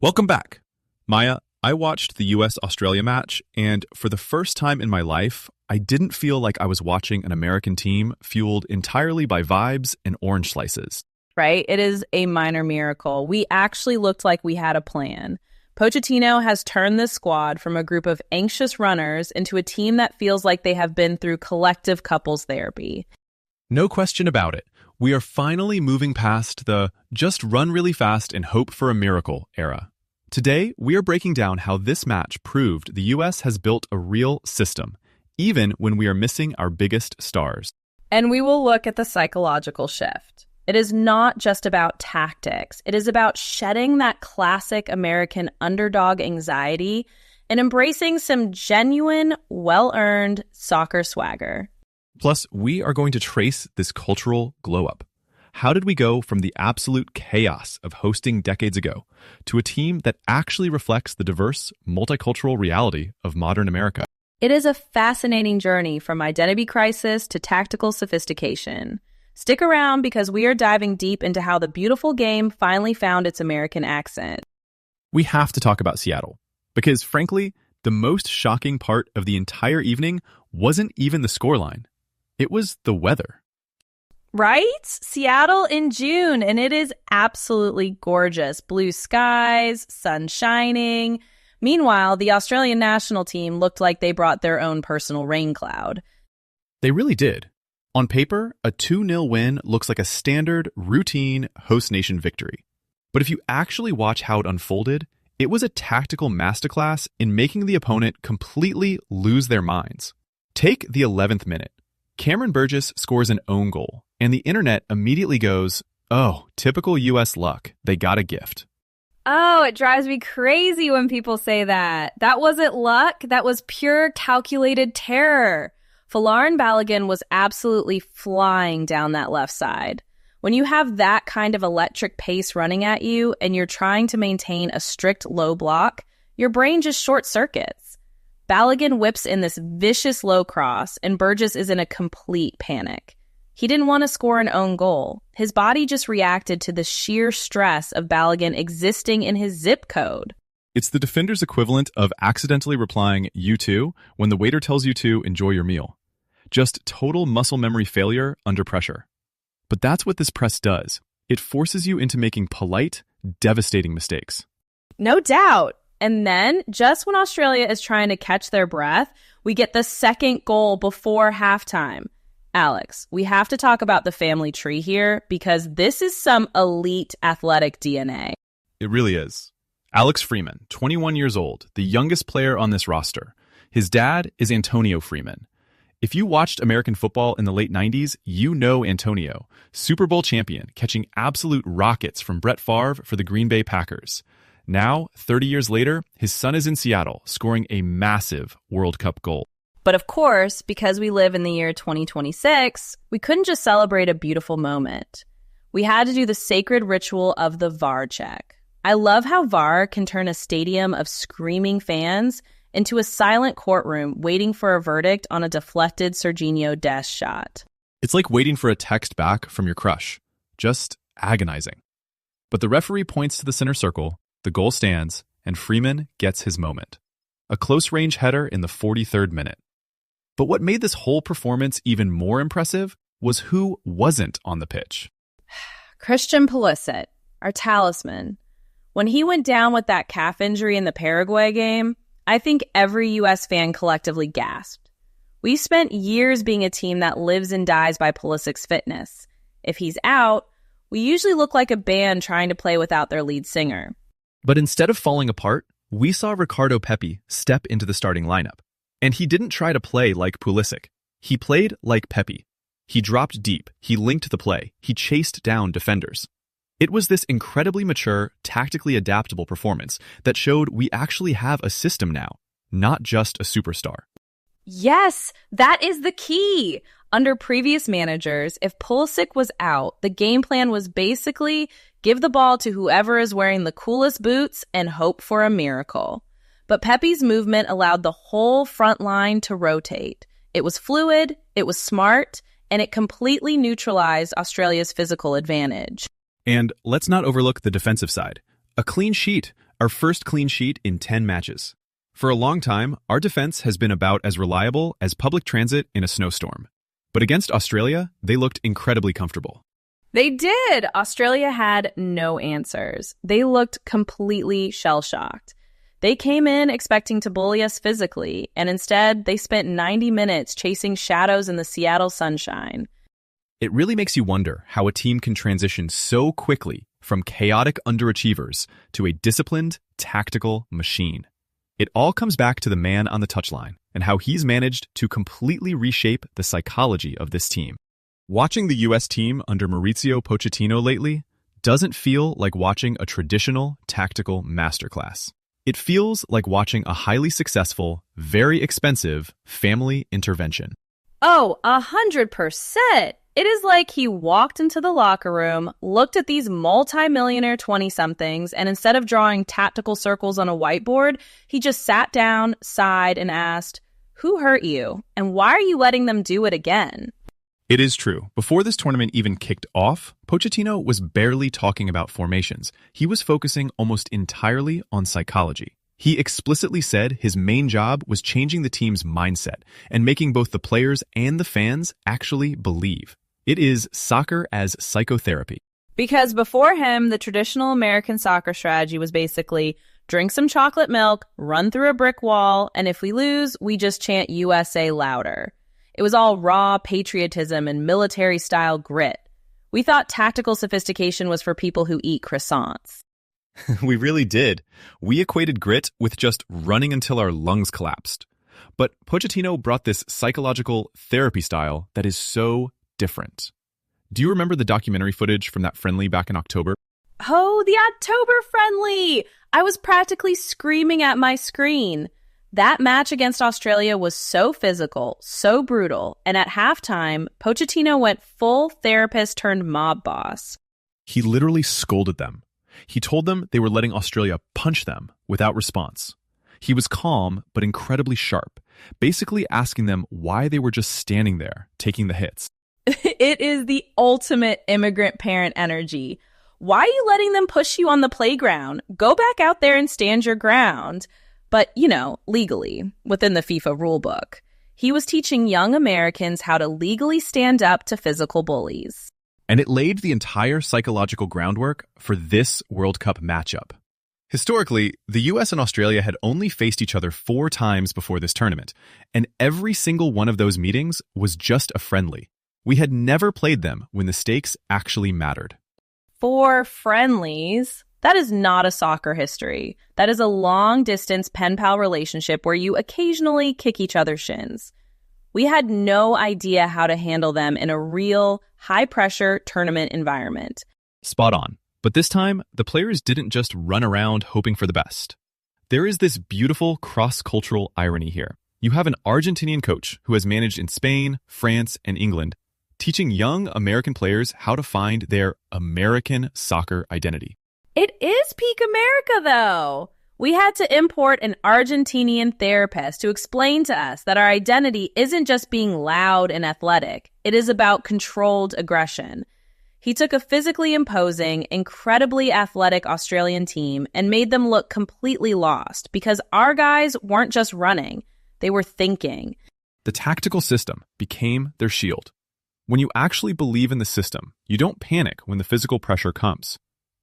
Welcome back. Maya, I watched the US-Australia match, and for the first time in my life, I didn't feel like I was watching an American team fueled entirely by vibes and orange slices. Right? It is a minor miracle. We actually looked like we had a plan. Pochettino has turned this squad from a group of anxious runners into a team that feels like they have been through collective couples therapy. No question about it. We are finally moving past the just run really fast and hope for a miracle era. Today, we are breaking down how this match proved the US has built a real system, even when we are missing our biggest stars. And we will look at the psychological shift. It is not just about tactics. It is about shedding that classic American underdog anxiety and embracing some genuine, well-earned soccer swagger. Plus, we are going to trace this cultural glow-up. How did we go from the absolute chaos of hosting decades ago to a team that actually reflects the diverse, multicultural reality of modern America? It is a fascinating journey from identity crisis to tactical sophistication. Stick around because we are diving deep into how the beautiful game finally found its American accent. We have to talk about Seattle, because frankly, the most shocking part of the entire evening wasn't even the scoreline. It was the weather. Right? Seattle in June, and it is absolutely gorgeous. Blue skies, sun shining. Meanwhile, the Australian national team looked like they brought their own personal rain cloud. They really did. On paper, a 2-0 win looks like a standard, routine host nation victory. But if you actually watch how it unfolded, it was a tactical masterclass in making the opponent completely lose their minds. Take the 11th minute. Cameron Burgess scores an own goal, and the internet immediately goes, "Oh, typical US luck. They got a gift." Oh, it drives me crazy when people say that. That wasn't luck. That was pure calculated terror. Folarin Balogun was absolutely flying down that left side. When you have that kind of electric pace running at you and you're trying to maintain a strict low block, your brain just short circuits. Balogun whips in this vicious low cross, and Burgess is in a complete panic. He didn't want to score an own goal. His body just reacted to the sheer stress of Balogun existing in his zip code. It's the defender's equivalent of accidentally replying "you too" when the waiter tells you to enjoy your meal. Just total muscle memory failure under pressure. But that's what this press does. It forces you into making polite, devastating mistakes. No doubt. And then, just when Australia is trying to catch their breath, we get the second goal before halftime. Alex, we have to talk about the family tree here because this is some elite athletic DNA. It really is. Alex Freeman, 21 years old, the youngest player on this roster. His dad is Antonio Freeman. If you watched American football in the late 90s, you know Antonio, Super Bowl champion, catching absolute rockets from Brett Favre for the Green Bay Packers. Now, 30 years later, his son is in Seattle, scoring a massive World Cup goal. But of course, because we live in the year 2026, we couldn't just celebrate a beautiful moment. We had to do the sacred ritual of the VAR check. I love how VAR can turn a stadium of screaming fans into a silent courtroom waiting for a verdict on a deflected Serginho Dest shot. It's like waiting for a text back from your crush. Just agonizing. But the referee points to the center circle, the goal stands, and Freeman gets his moment. A close-range header in the 43rd minute. But what made this whole performance even more impressive was who wasn't on the pitch. Christian Pulisic, our talisman. When he went down with that calf injury in the Paraguay game, I think every U.S. fan collectively gasped. We spent years being a team that lives and dies by Pulisic's fitness. If he's out, we usually look like a band trying to play without their lead singer. But instead of falling apart, we saw Ricardo Pepi step into the starting lineup. And he didn't try to play like Pulisic. He played like Pepi. He dropped deep, he linked the play, he chased down defenders. It was this incredibly mature, tactically adaptable performance that showed we actually have a system now, not just a superstar. Yes, that is the key. Under previous managers, if Pulisic was out, the game plan was basically give the ball to whoever is wearing the coolest boots and hope for a miracle. But Pepe's movement allowed the whole front line to rotate. It was fluid, it was smart, and it completely neutralized Australia's physical advantage. And let's not overlook the defensive side. A clean sheet, Our first clean sheet in 10 matches. For a long time, our defense has been about as reliable as public transit in a snowstorm. But against Australia, they looked incredibly comfortable. They did. Australia had no answers. They looked completely shell-shocked. They came in expecting to bully us physically, and instead they spent 90 minutes chasing shadows in the Seattle sunshine. It really makes you wonder how a team can transition so quickly from chaotic underachievers to a disciplined, tactical machine. It all comes back to the man on the touchline and how he's managed to completely reshape the psychology of this team. Watching the U.S. team under Mauricio Pochettino lately doesn't feel like watching a traditional tactical masterclass. It feels like watching a highly successful, very expensive family intervention. Oh, 100%. It is like he walked into the locker room, looked at these multi-millionaire 20-somethings, and instead of drawing tactical circles on a whiteboard, he just sat down, sighed, and asked, "Who hurt you? And why are you letting them do it again?" It is true. Before this tournament even kicked off, Pochettino was barely talking about formations. He was focusing almost entirely on psychology. He explicitly said his main job was changing the team's mindset and making both the players and the fans actually believe. It is soccer as psychotherapy. Because before him, the traditional American soccer strategy was basically drink some chocolate milk, run through a brick wall, and if we lose, we just chant USA louder. It was all raw patriotism and military-style grit. We thought tactical sophistication was for people who eat croissants. We really did. We equated grit with just running until our lungs collapsed. But Pochettino brought this psychological therapy style that is so different. Do you remember the documentary footage from that friendly back in October? Oh, the October friendly! I was practically screaming at my screen. That match against Australia was so physical, so brutal, and at halftime, Pochettino went full therapist turned mob boss. He literally scolded them. He told them they were letting Australia punch them without response. He was calm but incredibly sharp, basically asking them why they were just standing there, taking the hits. It is the ultimate immigrant parent energy. Why are you letting them push you on the playground? Go back out there and stand your ground. But, legally, within the FIFA rulebook. He was teaching young Americans how to legally stand up to physical bullies. And it laid the entire psychological groundwork for this World Cup matchup. Historically, the US and Australia had only faced each other 4 times before this tournament, and every single one of those meetings was just a friendly. We had never played them when the stakes actually mattered. 4 friendlies? That is not a soccer history. That is a long-distance pen-pal relationship where you occasionally kick each other's shins. We had no idea how to handle them in a real, high-pressure tournament environment. Spot on. But this time, the players didn't just run around hoping for the best. There is this beautiful cross-cultural irony here. You have an Argentinian coach who has managed in Spain, France, and England, teaching young American players how to find their American soccer identity. It is peak America, though. We had to import an Argentinian therapist to explain to us that our identity isn't just being loud and athletic. It is about controlled aggression. He took a physically imposing, incredibly athletic Australian team and made them look completely lost because our guys weren't just running, they were thinking. The tactical system became their shield. When you actually believe in the system, you don't panic when the physical pressure comes.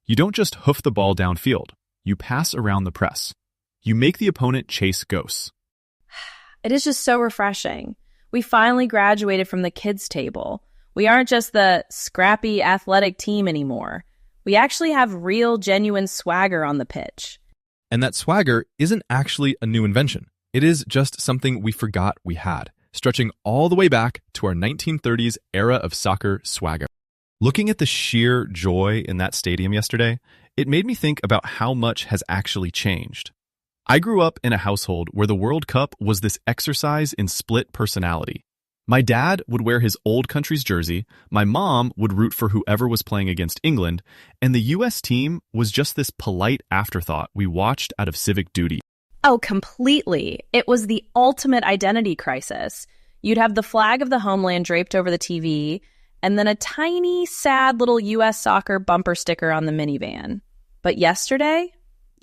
You don't just hoof the ball downfield. You pass around the press. You make the opponent chase ghosts. It is just so refreshing. We finally graduated from the kids' table. We aren't just the scrappy athletic team anymore. We actually have real, genuine swagger on the pitch. And that swagger isn't actually a new invention. It is just something we forgot we had, stretching all the way back to our 1930s era of soccer swagger. Looking at the sheer joy in that stadium yesterday, it made me think about how much has actually changed. I grew up in a household where the World Cup was this exercise in split personality. My dad would wear his old country's jersey, my mom would root for whoever was playing against England, and the U.S. team was just this polite afterthought we watched out of civic duty. Oh, completely. It was the ultimate identity crisis. You'd have the flag of the homeland draped over the TV, and then a tiny, sad little U.S. soccer bumper sticker on the minivan. But yesterday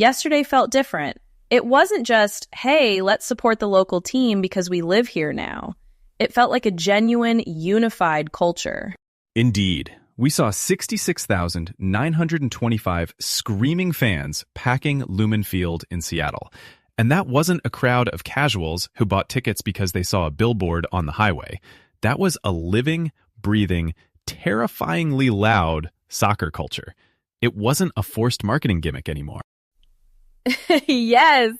Yesterday felt different. It wasn't just, hey, let's support the local team because we live here now. It felt like a genuine, unified culture. Indeed. We saw 66,925 screaming fans packing Lumen Field in Seattle. And that wasn't a crowd of casuals who bought tickets because they saw a billboard on the highway. That was a living, breathing, terrifyingly loud soccer culture. It wasn't a forced marketing gimmick anymore. Yes.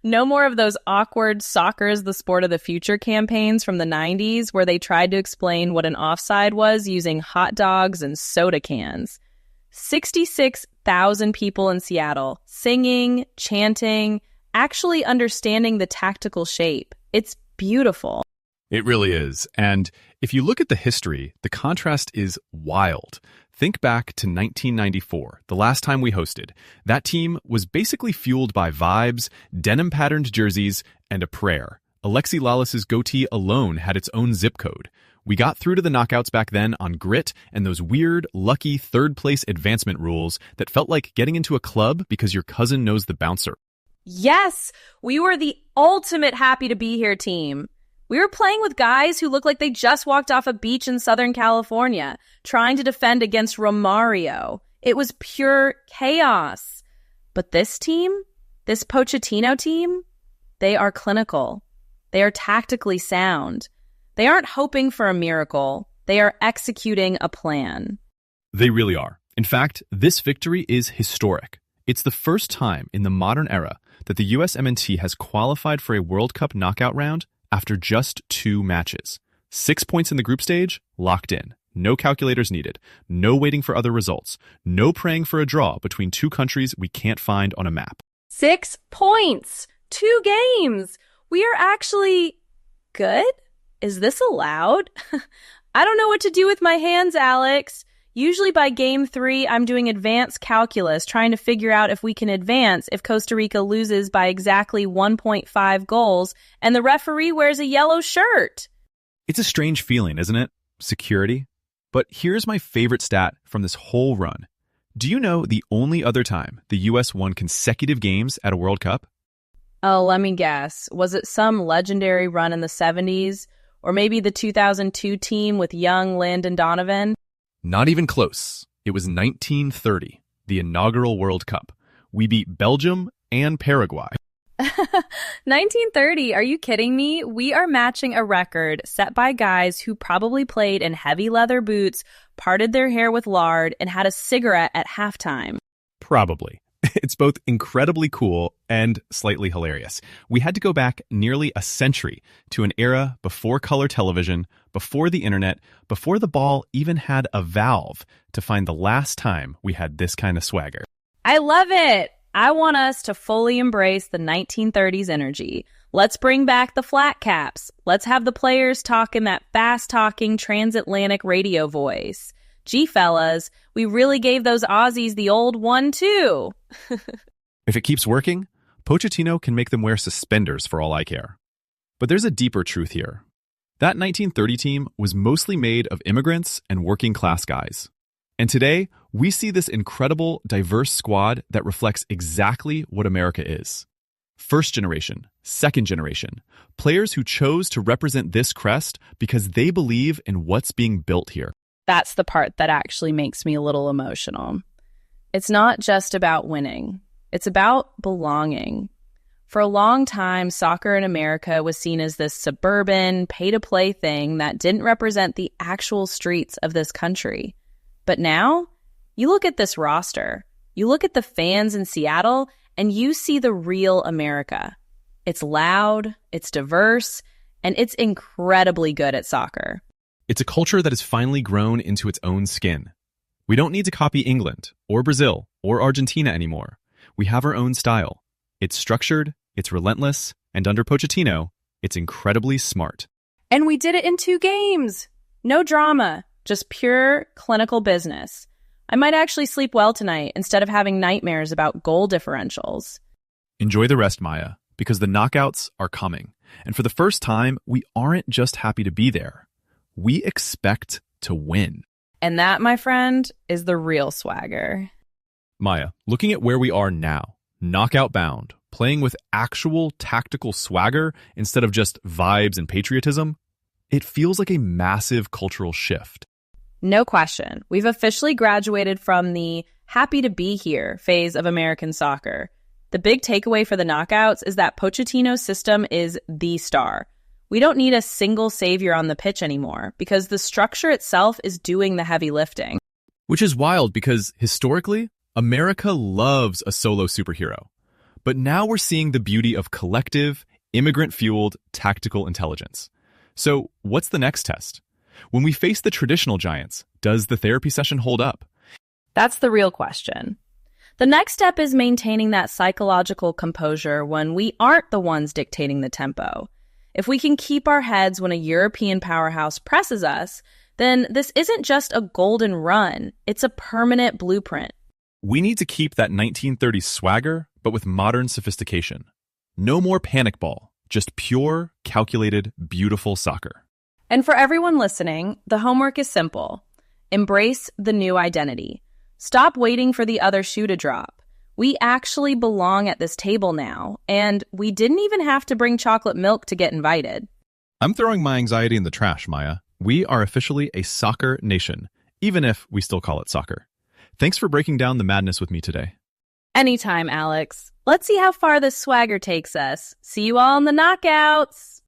No more of those awkward soccer's the sport of the future campaigns from the 90s where they tried to explain what an offside was using hot dogs and soda cans. 66,000 people in Seattle, singing, chanting, actually understanding the tactical shape. It's beautiful. It really is. And if you look at the history, the contrast is wild. Think back to 1994, the last time we hosted. That team was basically fueled by vibes, denim-patterned jerseys, and a prayer. Alexi Lawless's goatee alone had its own zip code. We got through to the knockouts back then on grit and those weird, lucky third-place advancement rules that felt like getting into a club because your cousin knows the bouncer. Yes, we were the ultimate happy to be here team. We were playing with guys who looked like they just walked off a beach in Southern California, trying to defend against Romario. It was pure chaos. But this team, this Pochettino team, they are clinical. They are tactically sound. They aren't hoping for a miracle. They are executing a plan. They really are. In fact, this victory is historic. It's the first time in the modern era that the USMNT has qualified for a World Cup knockout round after just 2 matches. 6 points in the group stage, locked in. No calculators needed. No waiting for other results. No praying for a draw between 2 countries we can't find on a map. 6 points. 2 games. We are actually good? Is this allowed? I don't know what to do with my hands, Alex. Usually by game 3, I'm doing advanced calculus, trying to figure out if we can advance if Costa Rica loses by exactly 1.5 goals and the referee wears a yellow shirt. It's a strange feeling, isn't it? Security. But here's my favorite stat from this whole run. Do you know the only other time the U.S. won consecutive games at a World Cup? Oh, let me guess. Was it some legendary run in the 70s? Or maybe the 2002 team with young Landon Donovan? Not even close. It was 1930, the inaugural World Cup. We beat Belgium and Paraguay. 1930, are you kidding me? We are matching a record set by guys who probably played in heavy leather boots, parted their hair with lard, and had a cigarette at halftime. Probably. It's both incredibly cool and slightly hilarious. We had to go back nearly a century to an era before color television, before the internet, before the ball even had a valve to find the last time we had this kind of swagger. I love it. I want us to fully embrace the 1930s energy. Let's bring back the flat caps. Let's have the players talk in that fast-talking transatlantic radio voice. Gee, fellas, we really gave those Aussies the old 1-2. If it keeps working, Pochettino can make them wear suspenders for all I care. But there's a deeper truth here. That 1930 team was mostly made of immigrants and working-class guys. And today, we see this incredible, diverse squad that reflects exactly what America is. First generation, second generation, players who chose to represent this crest because they believe in what's being built here. That's the part that actually makes me a little emotional. It's not just about winning. It's about belonging. For a long time, soccer in America was seen as this suburban, pay-to-play thing that didn't represent the actual streets of this country. But now, you look at this roster, you look at the fans in Seattle, and you see the real America. It's loud, it's diverse, and it's incredibly good at soccer. It's a culture that has finally grown into its own skin. We don't need to copy England or Brazil or Argentina anymore. We have our own style. It's structured, it's relentless, and under Pochettino, it's incredibly smart. And we did it in 2 games. No drama, just pure clinical business. I might actually sleep well tonight instead of having nightmares about goal differentials. Enjoy the rest, Maya, because the knockouts are coming. And for the first time, we aren't just happy to be there. We expect to win. And that, my friend, is the real swagger. Maya, looking at where we are now, knockout bound, playing with actual tactical swagger instead of just vibes and patriotism. It feels like a massive cultural shift. No question. We've officially graduated from the happy to be here phase of American soccer. The big takeaway for the knockouts is that Pochettino's system is the star. We don't need a single savior on the pitch anymore because the structure itself is doing the heavy lifting. Which is wild because, historically, America loves a solo superhero. But now we're seeing the beauty of collective, immigrant-fueled tactical intelligence. So, what's the next test? When we face the traditional giants, does the therapy session hold up? That's the real question. The next step is maintaining that psychological composure when we aren't the ones dictating the tempo. If we can keep our heads when a European powerhouse presses us, then this isn't just a golden run, it's a permanent blueprint. We need to keep that 1930s swagger, but with modern sophistication. No more panic ball, just pure, calculated, beautiful soccer. And for everyone listening, the homework is simple. Embrace the new identity. Stop waiting for the other shoe to drop. We actually belong at this table now, and we didn't even have to bring chocolate milk to get invited. I'm throwing my anxiety in the trash, Maya. We are officially a soccer nation, even if we still call it soccer. Thanks for breaking down the madness with me today. Anytime, Alex. Let's see how far this swagger takes us. See you all in the knockouts!